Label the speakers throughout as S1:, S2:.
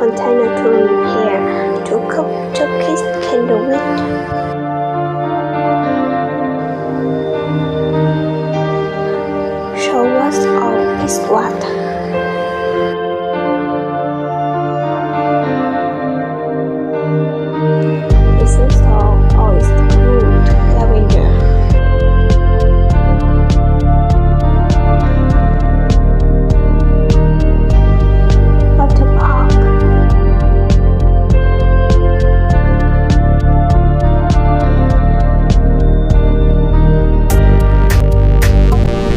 S1: container to repair, to cook, to kiss candle with. So what's all is what? Essential oils, root, lavender. Butter pork.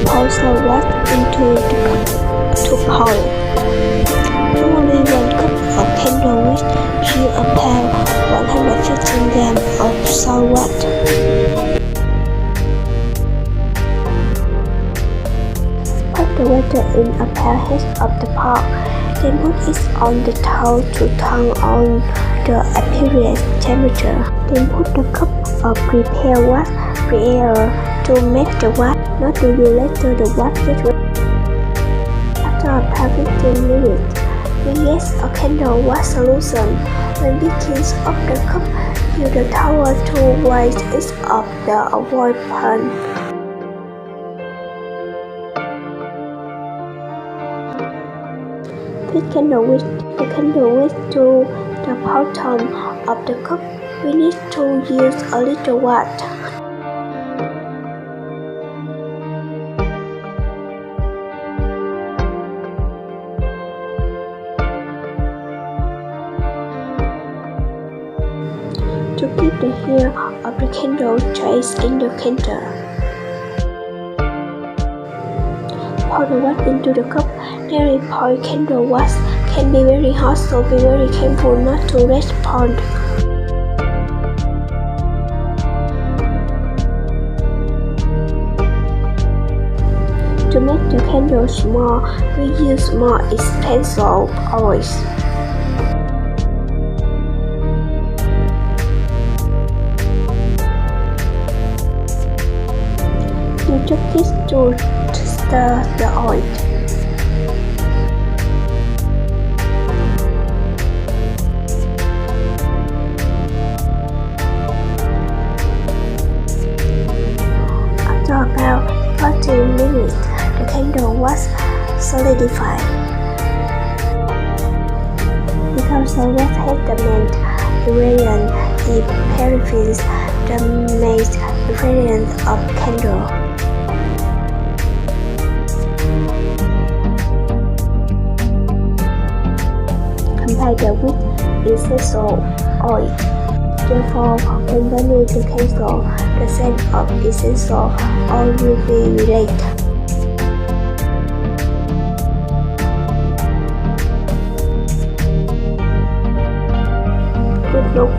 S1: Pour some water into the cup to pour. Normally 1 cup of candle wick gives about 115 grams of salt water. Put the water in about half of the pot, then put it on the stove to turn on the appropriate temperature. Then put the cup of prepared wax pre-air to make the wax, not to use later the wax gets ready. After about 15 minutes, we get a candle wax solution. When begins of the cup, use the towel to wipe it off the avoid pan. Fit the candle wick to the bottom of the cup. We need to use a little water. To keep the hair of the candle trace in the candle. Pour the wax into the cup. Nearly pour candle wax can be very hot, so be very careful not to let pond. To make the candle small, we use more expensive oils. You just need to stir the oil. After about 40 minutes, the candle was solidified. Because the wax has the main ingredient, the paraffins, the main ingredient of candle. Combine the with essential oil. Therefore, when burning the candle, the scent of essential oil will be released. Good look.